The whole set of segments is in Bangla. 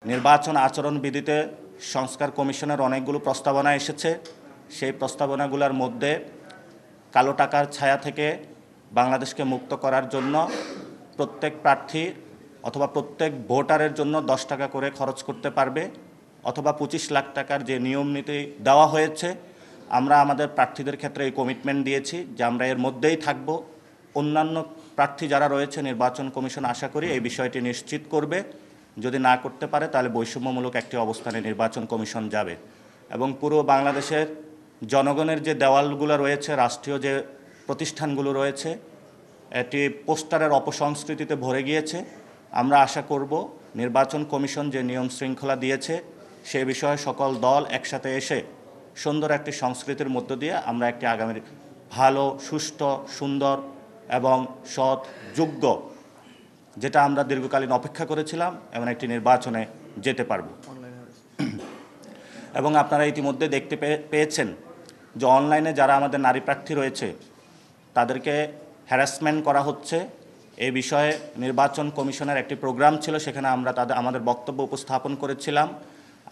নির্বাচন আচরণবিধিতে সংস্কার কমিশনের অনেকগুলো প্রস্তাবনা এসেছে। সেই প্রস্তাবনাগুলোর মধ্যে কালো টাকার ছায়া থেকে বাংলাদেশকে মুক্ত করার জন্য প্রত্যেক প্রার্থী অথবা প্রত্যেক ভোটারের জন্য 10 টাকা করে খরচ করতে পারবে, অথবা 25 লাখ টাকার যে নিয়ম নীতি দেওয়া হয়েছে, আমরা আমাদের প্রার্থীদের ক্ষেত্রে এই কমিটমেন্ট দিয়েছি যে আমরা এর মধ্যেই থাকব। অন্যান্য প্রার্থী যারা রয়েছে নির্বাচন কমিশন আশা করি এই বিষয়টি নিশ্চিত করবে। যদি না করতে পারে তাহলে বৈষম্যমূলক একটি অবস্থানে নির্বাচন কমিশন যাবে। এবং পুরো বাংলাদেশের জনগণের যে দেওয়ালগুলো রয়েছে, রাষ্ট্রীয় যে প্রতিষ্ঠানগুলো রয়েছে, এটি পোস্টারের অপসংস্কৃতিতে ভরে গিয়েছে। আমরা আশা করব নির্বাচন কমিশন যে নিয়ম শৃঙ্খলা দিয়েছে সে বিষয়ে সকল দল একসাথে এসে সুন্দর একটি সংস্কৃতির মধ্য দিয়ে আমরা একটি আগামীর ভালো, সুষ্ঠু, সুন্দর এবং সৎ, যোগ্য, যেটা আমরা দীর্ঘকালীন অপেক্ষা করেছিলাম, এমন একটি নির্বাচনে যেতে পারব। এবং আপনারা ইতিমধ্যে দেখতে পেয়েছেন যে অনলাইনে যারা আমাদের নারী প্রার্থী রয়েছে তাদেরকে হ্যারাসমেন্ট করা হচ্ছে। এই বিষয়ে নির্বাচন কমিশনের একটি প্রোগ্রাম ছিল, সেখানে আমরা আমাদের বক্তব্য উপস্থাপন করেছিলাম।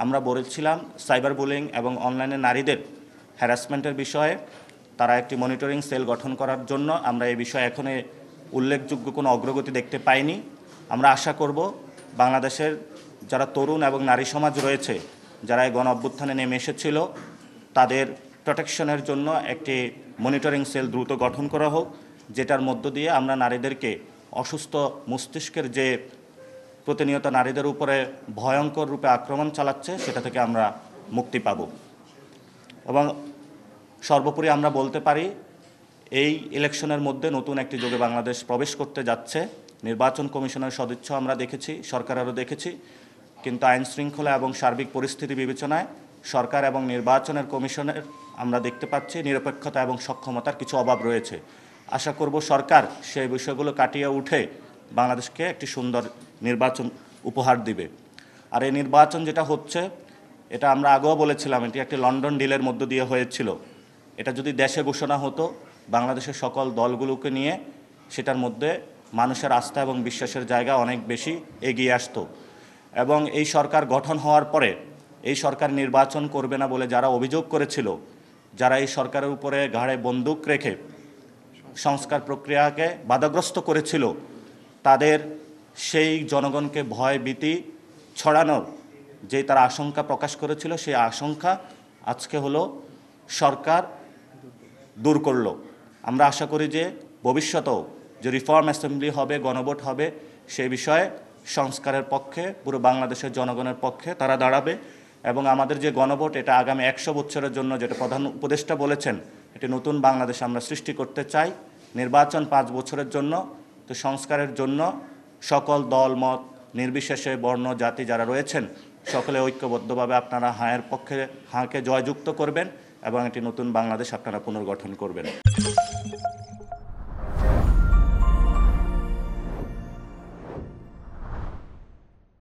আমরা বলেছিলাম সাইবার বুলিং এবং অনলাইনে নারীদের হ্যারাসমেন্টের বিষয়ে তারা একটি মনিটরিং সেল গঠন করার জন্য। আমরা এই বিষয়ে এখনো উল্লেখযোগ্য কোনো অগ্রগতি দেখতে পাইনি। আমরা আশা করব বাংলাদেশের যারা তরুণ এবং নারী সমাজ রয়েছে, যারা এই গণ অভ্যুত্থানে নেমে এসেছিল, তাদের প্রোটেকশনের জন্য একটি মনিটরিং সেল দ্রুত গঠন করা হোক, যেটার মধ্য দিয়ে আমরা নারীদেরকে অসুস্থ মস্তিষ্কের যে প্রতিনিয়ত নারীদের উপরে ভয়ঙ্কর রূপে আক্রমণ চালাচ্ছে সেটা থেকে আমরা মুক্তি পাব। এবং সর্বোপরি আমরা বলতে পারি এই ইলেকশনের মধ্যে নতুন একটি যুগে বাংলাদেশ প্রবেশ করতে যাচ্ছে। নির্বাচন কমিশনের সদিচ্ছা আমরা দেখেছি, সরকারেরও দেখেছি, কিন্তু আইন শৃঙ্খলা এবং সার্বিক পরিস্থিতি বিবেচনায় সরকার এবং নির্বাচনের কমিশনের আমরা দেখতে পাচ্ছি নিরপেক্ষতা এবং সক্ষমতার কিছু অভাব রয়েছে। আশা করব সরকার সেই বিষয়গুলো কাটিয়ে উঠে বাংলাদেশকে একটি সুন্দর নির্বাচন উপহার দিবে। আর এই নির্বাচন যেটা হচ্ছে, এটা আমরা আগেও বলেছিলাম, এটি একটি লন্ডন ডিলের মধ্য দিয়ে হয়েছিল। এটা যদি দেশে ঘোষণা হতো, বাংলাদেশের সকল দলগুলোকে নিয়ে, সেটার মধ্যে মানুষের আস্থা এবং বিশ্বাসের জায়গা অনেক বেশি এগিয়ে আসতো। এবং এই সরকার গঠন হওয়ার পরে এই সরকার নির্বাচন করবে না বলে যারা অভিযোগ করেছিল, যারা এই সরকারের উপরে ঘাড়ে বন্দুক রেখে সংস্কার প্রক্রিয়াকে বাধাগ্রস্ত করেছিল, তাদের সেই জনগণকে ভয় ভীতি ছড়ানোর যে তারা আশঙ্কা প্রকাশ করেছিল, সেই আশঙ্কা আজকে হলো সরকার দূর করলো। আমরা আশা করি যে ভবিষ্যতেও যে রিফর্ম অ্যাসেম্বলি হবে, গণভোট হবে, সেই বিষয়ে সংস্কারের পক্ষে পুরো বাংলাদেশের জনগণের পক্ষে তারা দাঁড়াবে। এবং আমাদের যে গণভোট, এটা আগামী 100 বছরের জন্য, যেটা প্রধান উপদেষ্টা বলেছেন, এটি নতুন বাংলাদেশ আমরা সৃষ্টি করতে চাই। নির্বাচন 5 বছরের জন্য, তো সংস্কারের জন্য সকল দল মত নির্বিশেষে বর্ণ জাতি যারা রয়েছেন সকলে ঐক্যবদ্ধভাবে আপনারা হাঁকে জয়যুক্ত করবেন এবং একটি নতুন বাংলাদেশ আপনারা পুনর্গঠন করবেন।